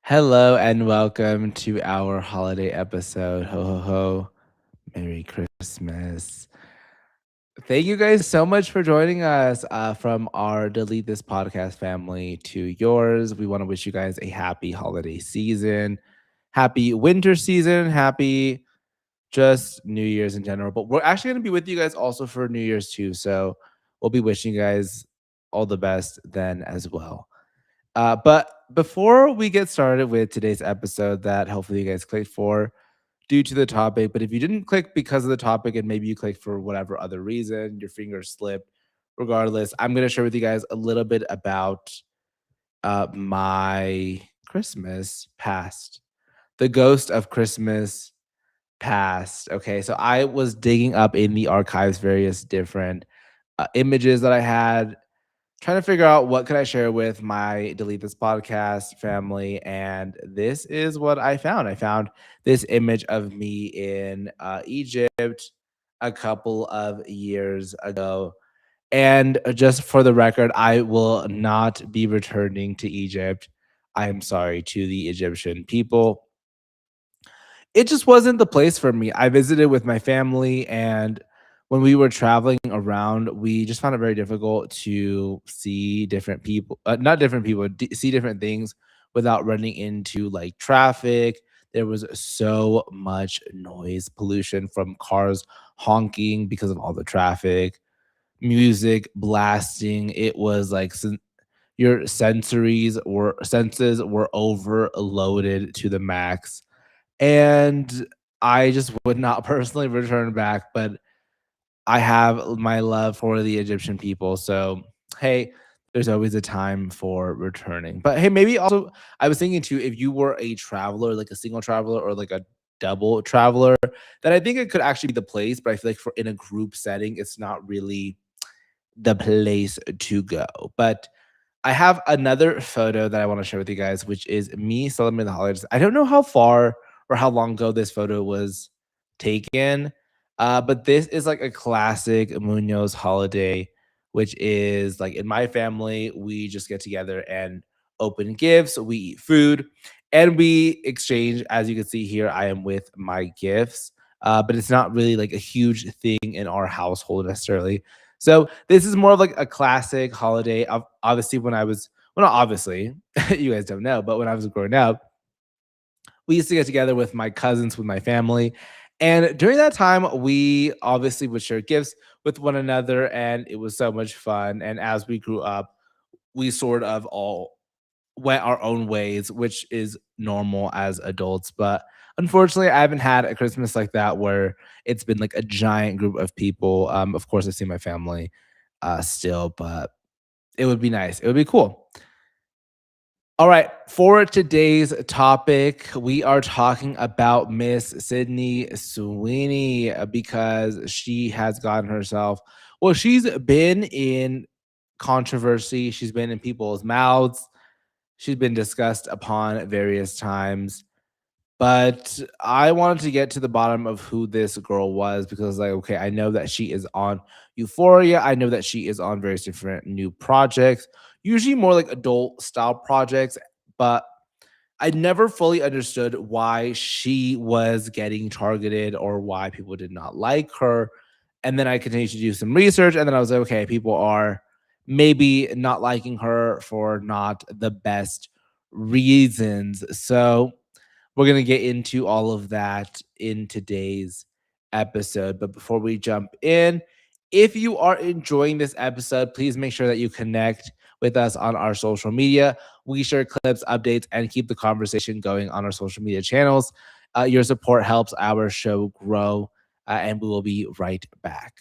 Hello and welcome to our holiday episode. Ho ho ho. Merry Christmas. Thank you guys so much for joining us from our Delete This Podcast family to yours. We want to wish you guys a happy holiday season, happy winter season, happy just New Year's in general. But we're actually going to be with you guys also for New Year's too. So we'll be wishing you guys all the best then as well. But before we get started with today's episode, that hopefully you guys clicked for due to the topic, but if you didn't click because of the topic and maybe you clicked for whatever other reason, your fingers slipped, regardless, I'm going to share with you guys a little bit about my Christmas past, the ghost of Christmas past. Okay, so I was digging up in the archives various different images that I had trying to figure out what could I share with my Delete This Podcast family, and this is what I found. I found this image of me in Egypt a couple of years ago. And just for the record, I will not be returning to Egypt. I am sorry to the Egyptian people. It just wasn't the place for me. I visited with my family, and when we were traveling around, we just found it very difficult to see different people, not different people, see different things without running into like traffic. There was so much noise pollution from cars honking because of all the traffic, music blasting. It was like your senses were overloaded to the max, and I just would not personally return back, but I have my love for the Egyptian people, so, hey, there's always a time for returning. But, hey, maybe also I was thinking too, if you were a traveler, like a single traveler or like a double traveler, then I think it could actually be the place, but I feel like for in a group setting, it's not really the place to go. But I have another photo that I wanna share with you guys, which is me celebrating the holidays. I don't know how far or how long ago this photo was taken, but this is like a classic Munoz holiday, which is like in my family, we just get together and open gifts, we eat food, and we exchange. As you can see here, I am with my gifts, but it's not really like a huge thing in our household necessarily. So this is more of like a classic holiday. Obviously, when I was well, not obviously, you guys don't know, but when I was growing up, we used to get together with my cousins, with my family, and during that time, we obviously would share gifts with one another, and it was so much fun. And as we grew up, we sort of all went our own ways, which is normal as adults. But unfortunately, I haven't had a Christmas like that where it's been like a giant group of people. Of course, I see my family still, but it would be nice. It would be cool. All right, for today's topic, we are talking about Miss Sydney Sweeney because she has gotten herself, well, she's been in controversy, she's been in people's mouths, she's been discussed upon various times. But I wanted to get to the bottom of who this girl was because, like, okay, I know that she is on Euphoria. I know that she is on various different new projects, usually more like adult style projects. But I never fully understood why she was getting targeted or why people did not like her. And then I continued to do some research, and then I was like, okay, people are maybe not liking her for not the best reasons. So we're going to get into all of that in today's episode. But before we jump in, if you are enjoying this episode, please make sure that you connect with us on our social media. We share clips, updates, and keep the conversation going on our social media channels. Your support helps our show grow, and we will be right back.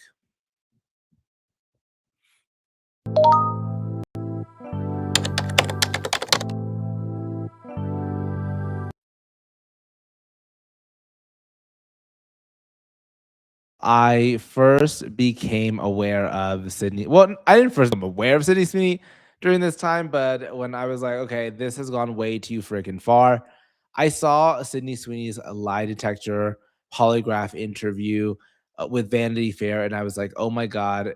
I first became aware of Sydney. Well, I didn't first become aware of Sydney Sweeney during this time, but when I was like, okay, this has gone way too freaking far, I saw Sydney Sweeney's lie detector polygraph interview with Vanity Fair, and I was like, oh my God.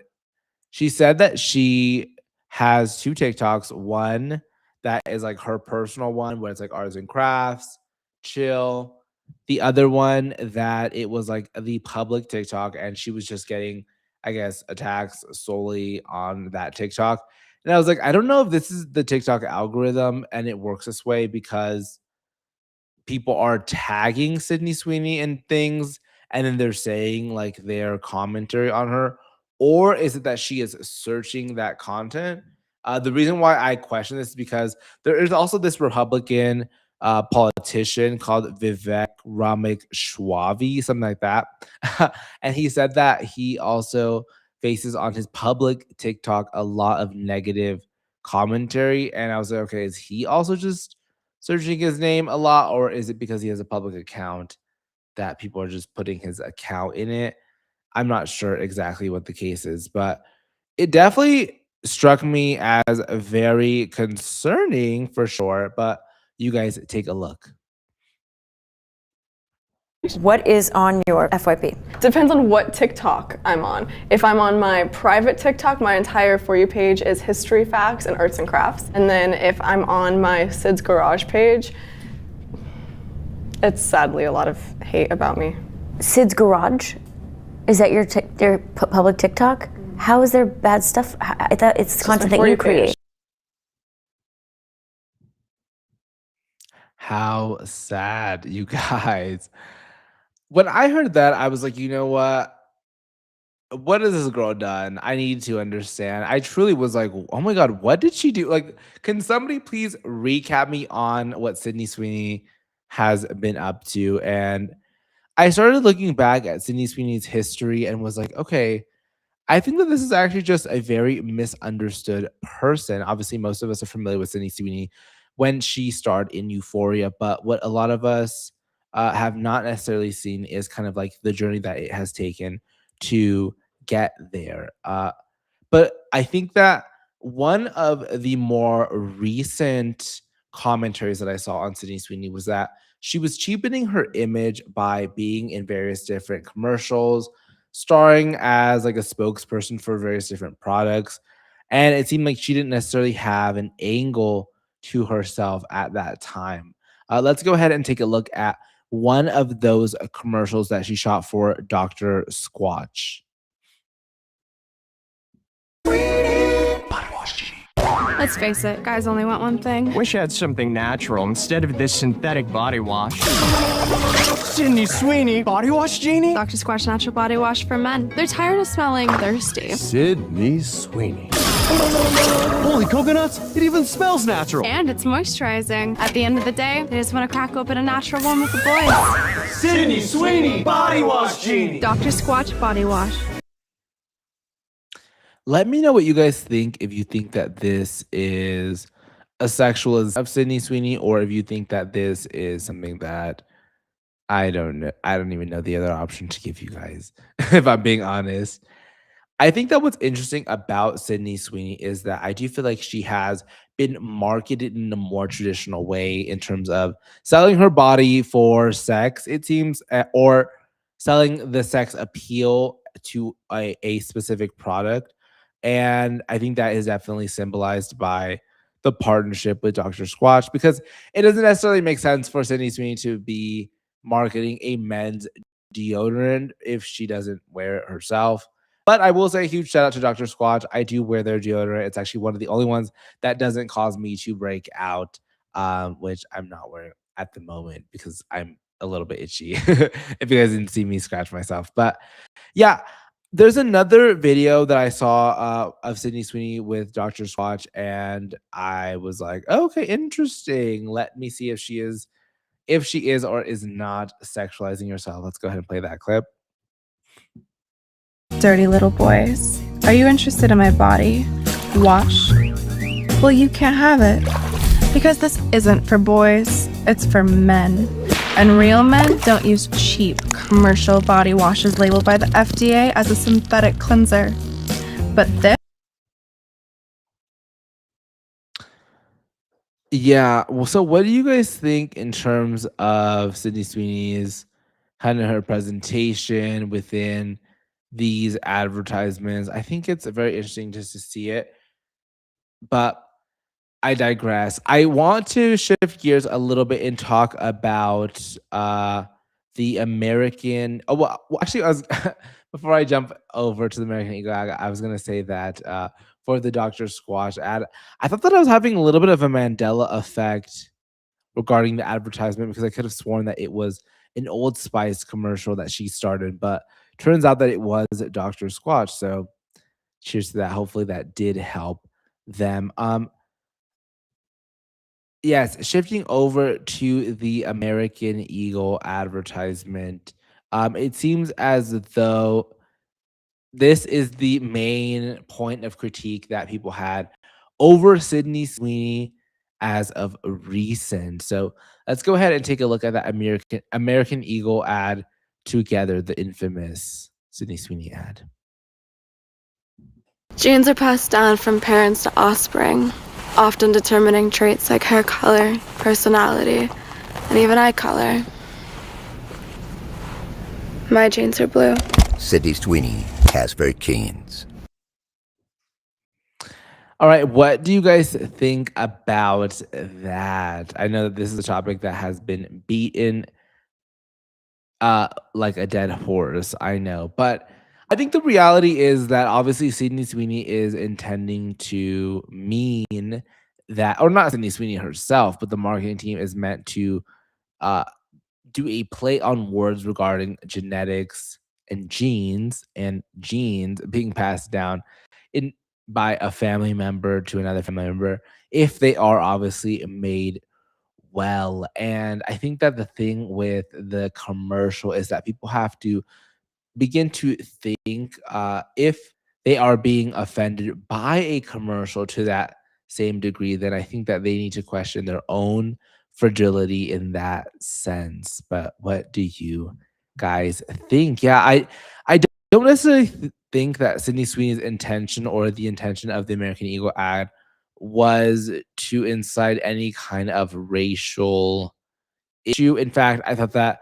She said that she has two TikToks. One that is like her personal one where it's like arts and crafts, chill. The other one that it was like the public TikTok and she was just getting, I guess, attacks solely on that TikTok. And I was like, I don't know if this is the TikTok algorithm and it works this way because people are tagging Sydney Sweeney and things, and then they're saying like their commentary on her, or is it that she is searching that content? The reason why I question this is because there is also this Republican politician called Vivek Ramaswamy, something like that, and he said that he also faces on his public TikTok a lot of negative commentary, and I was like, okay, is he also just searching his name a lot, or is it because he has a public account that people are just putting his account in it? I'm not sure exactly what the case is, but it definitely struck me as very concerning for sure. But you guys take a look. What is on your FYP? Depends on what TikTok I'm on. If I'm on my private TikTok, my entire For You page is history facts and arts and crafts. And then if I'm on my Sid's Garage page, it's sadly a lot of hate about me. Sid's Garage? Is that your public TikTok? How is there bad stuff? I thought it's content that you create. How sad, you guys. When I heard that, I was like, you know what? What has this girl done? I need to understand. I truly was like, oh my God, what did she do? Like, can somebody please recap me on what Sydney Sweeney has been up to? And I started looking back at Sydney Sweeney's history and was like, okay, I think that this is actually just a very misunderstood person. Obviously, most of us are familiar with Sydney Sweeney when she starred in Euphoria, but what a lot of us have not necessarily seen is kind of like the journey that it has taken to get there. But I think that one of the more recent commentaries that I saw on Sydney Sweeney was that she was cheapening her image by being in various different commercials, starring as like a spokesperson for various different products. And it seemed like she didn't necessarily have an angle to herself at that time. Let's go ahead and take a look at one of those commercials that she shot for Dr. Squatch. Let's face it, guys only want one thing. Wish I had something natural instead of this synthetic body wash. Sydney Sweeney, body wash genie? Dr. Squatch Natural Body Wash for Men. They're tired of smelling thirsty. Sydney Sweeney. Holy coconuts, it even smells natural. And it's moisturizing. At the end of the day, they just want to crack open a natural one with the boys. Sydney Sweeney, body wash genie. Dr. Squatch Body Wash. Let me know what you guys think, if you think that this is a sexualization of Sydney Sweeney, or if you think that this is something that I don't know. I don't even know the other option to give you guys, if I'm being honest. I think that what's interesting about Sydney Sweeney is that I do feel like she has been marketed in a more traditional way in terms of selling her body for sex, it seems, or selling the sex appeal to a specific product. And I think that is definitely symbolized by the partnership with Dr. Squatch, because it doesn't necessarily make sense for Sydney Sweeney to be marketing a men's deodorant if she doesn't wear it herself. But I will say a huge shout out to Dr. Squatch. I do wear their deodorant. It's actually one of the only ones that doesn't cause me to break out, which I'm not wearing at the moment because I'm a little bit itchy. If you guys didn't see me scratch myself. But yeah, there's another video that I saw of Sydney Sweeney with Dr. Squatch, and I was like, okay, interesting. Let me see if she is or is not sexualizing herself. Let's go ahead and play that clip. Dirty little boys, are you interested in my body? Wash? Well, you can't have it. Because this isn't for boys, it's for men. And real men don't use cheap commercial body washes labeled by the FDA as a synthetic cleanser. But this... Yeah, well, so what do you guys think in terms of Sydney Sweeney's kind of her presentation within these advertisements? I think it's very interesting just to see it. But I digress. I want to shift gears a little bit and talk about the American. Oh, well, actually, I was before I jump over to the American Eagle, I was gonna say that for the Dr. Squash ad, I thought that I was having a little bit of a Mandela effect regarding the advertisement because I could have sworn that it was an Old Spice commercial that she started, but turns out that it was Dr. Squatch. So cheers to that. Hopefully that did help them. Yes, shifting over to the American Eagle advertisement, it seems as though this is the main point of critique that people had over Sydney Sweeney as of recent. So let's go ahead and take a look at that American Eagle ad together, the infamous Sydney Sweeney ad. Genes are passed down from parents to offspring, often determining traits like hair color, personality, and even eye color. My genes are blue. Sydney Sweeney has very genes. All right, what do you guys think about that? I know that this is a topic that has been beaten like a dead horse, I know. But I think the reality is that obviously Sydney Sweeney is intending to mean that, or not Sydney Sweeney herself, but the marketing team is meant to uh do a play on words regarding genetics and genes being passed down in by a family member to another family member if they are obviously made well. And I think that the thing with the commercial is that people have to begin to think if they are being offended by a commercial to that same degree, then I think that they need to question their own fragility in that sense. But what do you guys think? Yeah, I don't necessarily think that Sydney Sweeney's intention or the intention of the American Eagle ad was to incite any kind of racial issue. In fact, I thought that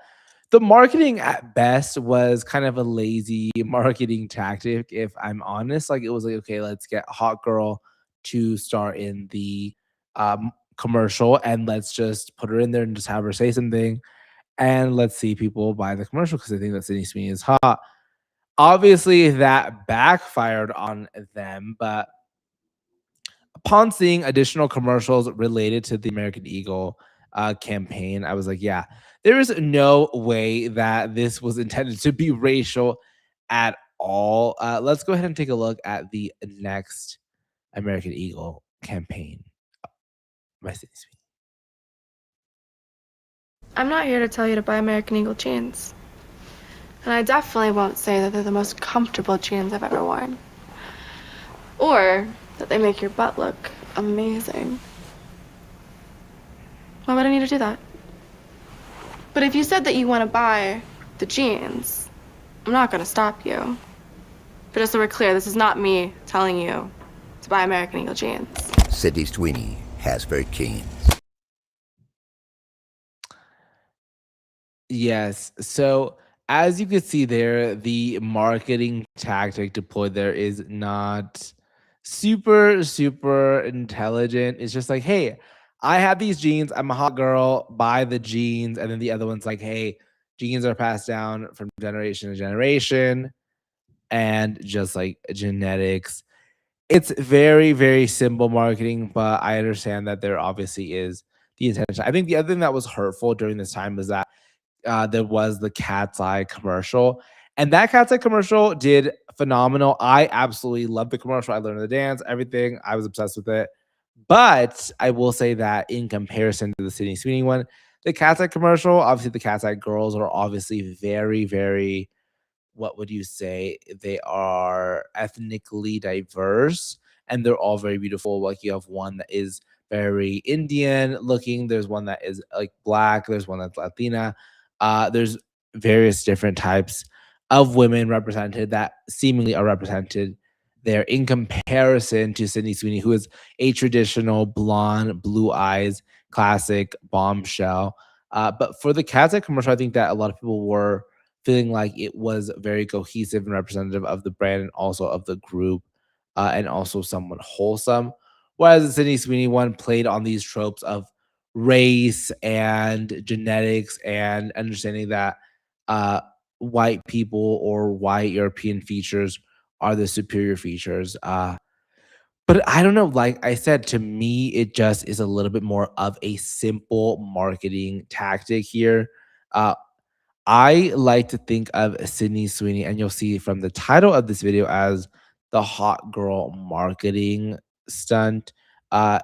the marketing at best was kind of a lazy marketing tactic, if I'm honest. Like, it was like, okay, let's get a hot girl to star in the commercial and let's just put her in there and just have her say something. And let's see people buy the commercial because they think that Sydney Sweeney is hot. Obviously, that backfired on them, but upon seeing additional commercials related to the American Eagle campaign, I was like, yeah, there is no way that this was intended to be racial at all. Let's go ahead and take a look at the next American Eagle campaign by Sydney Sweeney. I'm not here to tell you to buy American Eagle jeans. And I definitely won't say that they're the most comfortable jeans I've ever worn. Or that they make your butt look amazing. Why would I need to do that? But if you said that you want to buy the jeans, I'm not going to stop you. But just so we're clear, this is not me telling you to buy American Eagle jeans. Sydney Sweeney has very genes. Yes. So as you can see there, the marketing tactic deployed there is not super intelligent. It's just like, hey, I have these jeans. I'm a hot girl. Buy the jeans. And then the other one's like, hey, jeans are passed down from generation to generation, and just like genetics. It's very simple marketing, but I understand that there obviously is the intention. I think the other thing that was hurtful during this time was that there was the Cat's Eye commercial, and that Cat's Eye commercial did phenomenal. I absolutely loved the commercial. I learned the dance, everything. I was obsessed with it. But I will say that in comparison to the Sydney Sweeney one, the Cat's Eye commercial, obviously the Cat's Eye girls are obviously very, what would you say? They are ethnically diverse and they're all very beautiful. Like, you have one that is very Indian looking, there's one that is like black, there's one that's Latina. There's various different types of women represented that seemingly are represented there in comparison to Sydney Sweeney, who is a traditional blonde, blue eyes, classic bombshell. But for the Cat's Eye commercial, I think that a lot of people were feeling like it was very cohesive and representative of the brand and also of the group, and also somewhat wholesome. Whereas the Sydney Sweeney one played on these tropes of race and genetics and understanding that uh, white people or white European features are the superior features. But I don't know, like I said, to me, it just is a little bit more of a simple marketing tactic here. Uh, I like to think of Sydney Sweeney, and you'll see from the title of this video as the hot girl marketing stunt.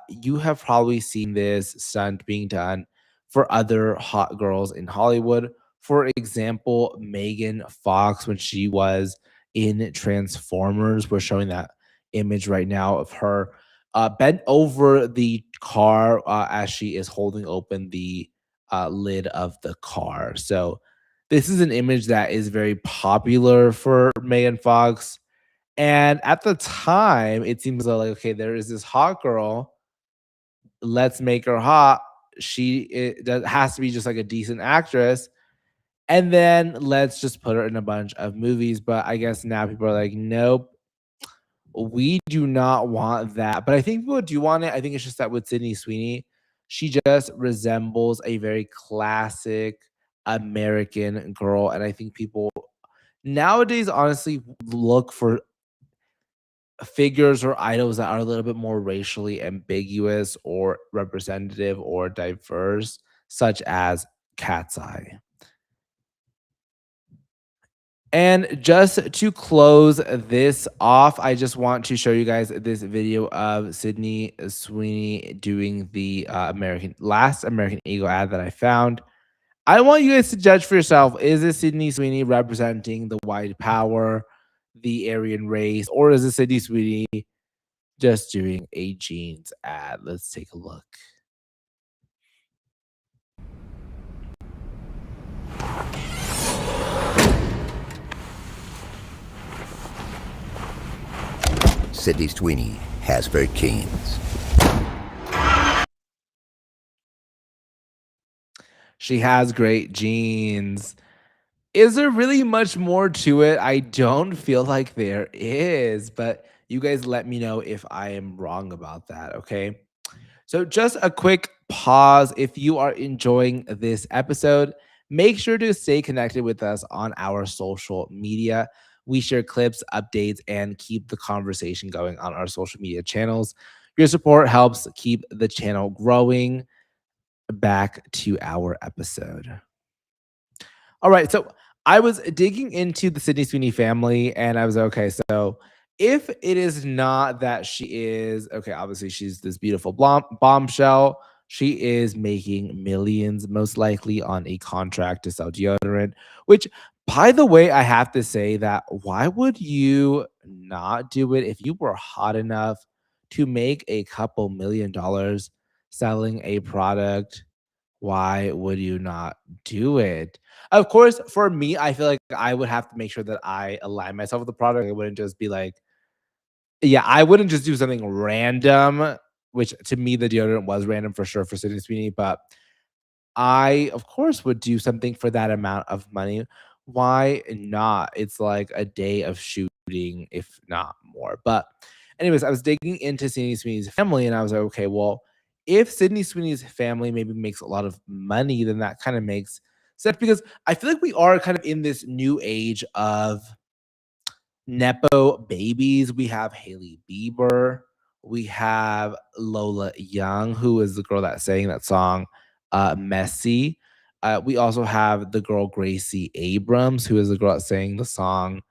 You have probably seen this stunt being done for other hot girls in Hollywood. For example, Megan Fox, when she was in Transformers, we're showing that image right now of her bent over the car as she is holding open the lid of the car. So, this is an image that is very popular for Megan Fox, and at the time, it seems like, okay, there is this hot girl, let's make her hot. That has to be just like a decent actress, and then let's just put her in a bunch of movies. But I guess now people are like, nope, we do not want that. But I think people do want it. I think it's just that with Sydney Sweeney, she just resembles a very classic American girl. And I think people nowadays honestly look for figures or idols that are a little bit more racially ambiguous or representative or diverse, such as Cat's Eye. And just to close this off, I just want to show you guys this video of Sydney Sweeney doing the last American Eagle ad that I found. I want you guys to judge for yourself. Is this Sydney Sweeney representing the white power, the Aryan race, or is this Sydney Sweeney just doing a jeans ad? Let's take a look. Sydney Sweeney has very canes. She has great genes. Is there really much more to it? I don't feel like there is, but you guys let me know if I am wrong about that, okay? So, just a quick pause. If you are enjoying this episode, make sure to stay connected with us on our social media. We share clips, updates, and keep the conversation going on our social media channels. Your support helps keep the channel growing. Back to our episode. All right, so I was digging into the Sydney Sweeney family, and I was like, okay, so if it is not that she is okay, obviously she's this beautiful bombshell. She is making millions, most likely on a contract to sell deodorant. Which, by the way, I have to say that why would you not do it if you were hot enough to make a couple $1 million selling a product? Why would you not do it? Of course, for me, I feel like I would have to make sure that I align myself with the product. I wouldn't just be like, yeah, I wouldn't just do something random, which to me, the deodorant was random for sure for Sydney Sweeney, but I, of course, would do something for that amount of money. Why not? It's like a day of shooting, if not more. But, anyways, I was digging into Sydney Sweeney's family, and I was like, okay, well, if Sydney Sweeney's family maybe makes a lot of money, then that kind of makes sense because I feel like we are kind of in this new age of Nepo babies. We have Hailey Bieber. We have Lola Young, who is the girl that sang that song, Messy. We also have the girl Gracie Abrams, who is the girl that sang the song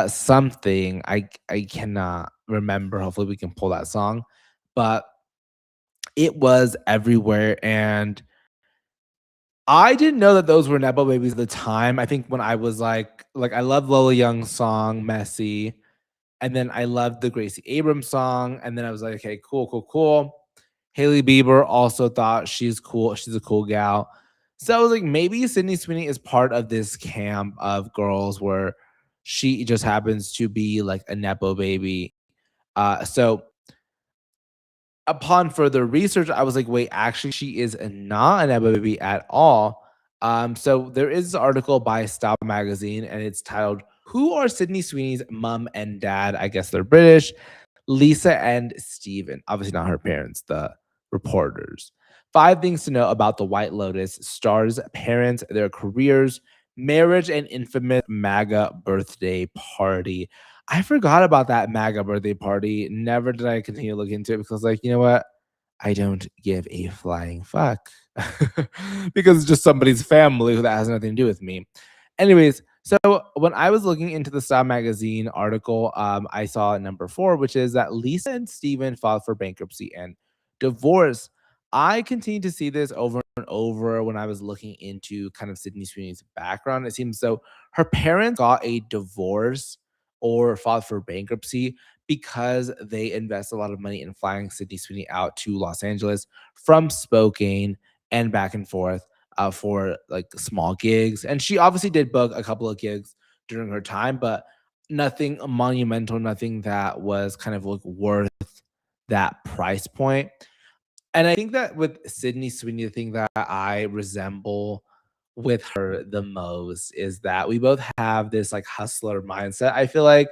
something. I cannot remember. Hopefully we can pull that song. But it was everywhere. And I didn't know that those were Nepo babies at the time. I think when I was like I love Lola Young's song, Messy. And then I loved the Gracie Abrams song. And then I was like, okay, cool, cool, cool. Hailey Bieber also thought she's cool. She's a cool gal. So I was like, maybe Sydney Sweeney is part of this camp of girls where she just happens to be like a Nepo baby. So upon further research, I was like, wait, actually, she is not an Nepo baby at all. So there is this article by Style Magazine, and it's titled, "Who are Sydney Sweeney's mom and dad?" I guess they're British. Lisa and Steven, obviously not her parents, the reporters. 5 things to know about the White Lotus stars, parents, their careers, marriage, and infamous MAGA birthday party. I forgot about that MAGA birthday party. Never did I continue to look into it because, like, you know what? I don't give a flying fuck because it's just somebody's family that has nothing to do with me. Anyways, so when I was looking into the Style magazine article, I saw number 4, which is that Lisa and Steven filed for bankruptcy and divorce. I continue to see this over and over when I was looking into kind of Sydney Sweeney's background. It seems so her parents got a divorce or filed for bankruptcy because they invest a lot of money in flying Sydney Sweeney out to Los Angeles from Spokane and back and forth for like small gigs. And she obviously did book a couple of gigs during her time, but nothing monumental, nothing that was kind of like worth that price point. And I think that with Sydney Sweeney, the thing that I resemble with her the most is that we both have this like hustler mindset. I feel like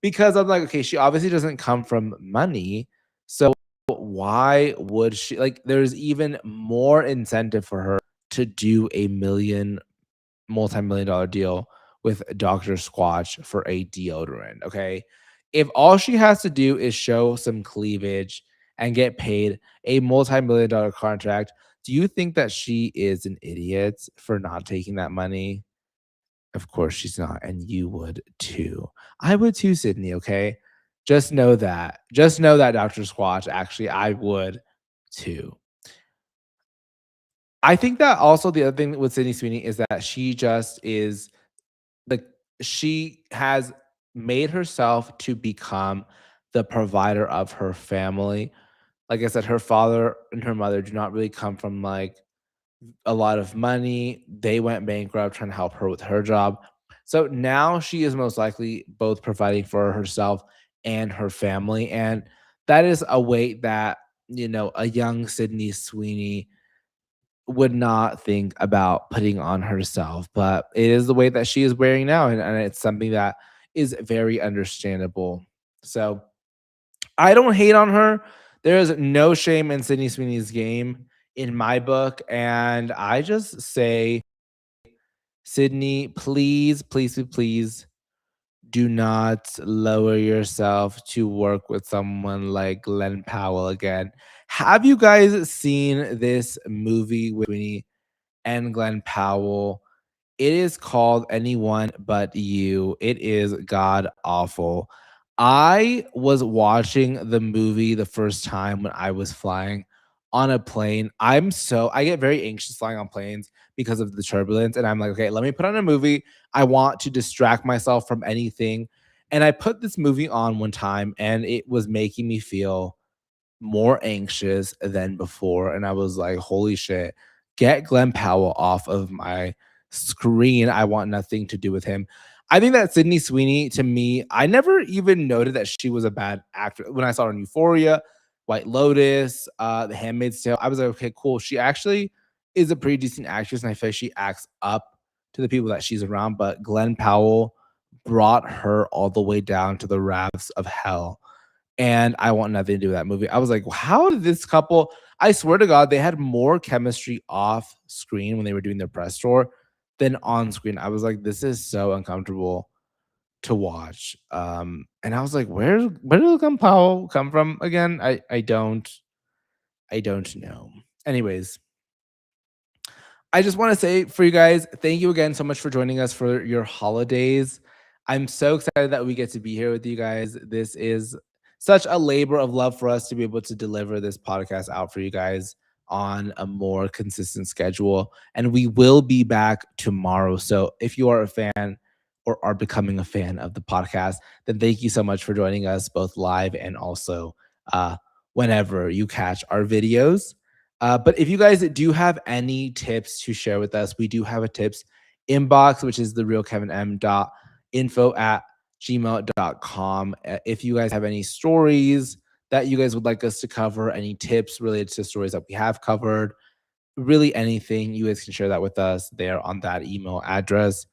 because I'm like, okay, she obviously doesn't come from money. So why would she like there's even more incentive for her to do a multi-million dollar deal with Dr. Squatch for a deodorant. Okay. If all she has to do is show some cleavage and get paid a multi-million dollar contract, do you think that she is an idiot for not taking that money? Of course she's not, and you would too. I would too, Sydney, okay? Just know that. Just know that, Dr. Squatch. Actually, I would too. I think that also the other thing with Sydney Sweeney is that she just is like she has made herself to become the provider of her family. Like I said, her father and her mother do not really come from like a lot of money. They went bankrupt trying to help her with her job. So now she is most likely both providing for herself and her family. And that is a weight that, a young Sydney Sweeney would not think about putting on herself. But it is the weight that she is wearing now. And it's something that is very understandable. So I don't hate on her. There is no shame in Sydney Sweeney's game in my book. And I just say, Sydney, please, please, please, please do not lower yourself to work with someone like Glenn Powell again. Have you guys seen this movie with Sweeney and Glenn Powell? It is called Anyone But You. It is god awful. I was watching the movie the first time when I was flying on a plane. I get very anxious flying on planes because of the turbulence. And I'm like, okay, let me put on a movie. I want to distract myself from anything. And I put this movie on one time and it was making me feel more anxious than before. And I was like, holy shit, get Glenn Powell off of my screen. I want nothing to do with him. I think that Sydney Sweeney, to me, I never even noted that she was a bad actor. When I saw her in Euphoria, White Lotus, The Handmaid's Tale, I was like, okay, cool. She actually is a pretty decent actress, and I feel like she acts up to the people that she's around. But Glenn Powell brought her all the way down to the rafts of hell. And I want nothing to do with that movie. I was like, how did this couple, I swear to God, they had more chemistry off screen when they were doing their press tour than on screen. I was like, this is so uncomfortable to watch. And I was like, where did Glenn Powell come from again? I don't know. Anyways, I just want to say for you guys, thank you again so much for joining us for your holidays. I'm so excited that we get to be here with you guys. This is such a labor of love for us to be able to deliver this podcast out for you guys on a more consistent schedule. And we will be back tomorrow. So if you are a fan or are becoming a fan of the podcast, then thank you so much for joining us both live and also whenever you catch our videos. But if you guys do have any tips to share with us, we do have a tips inbox, which is therealkevinm.info@gmail.com. If you guys have any stories that you guys would like us to cover, any tips related to stories that we have covered, really anything, you guys can share that with us there on that email address.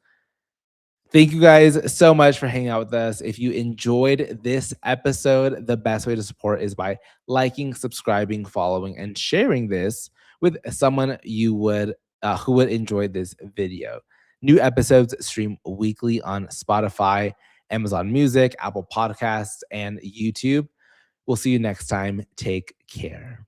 Thank you guys so much for hanging out with us. If you enjoyed this episode, the best way to support is by liking, subscribing, following, and sharing this with someone you would who would enjoy this video. New episodes stream weekly on Spotify, Amazon Music, Apple Podcasts, and YouTube. We'll see you next time. Take care.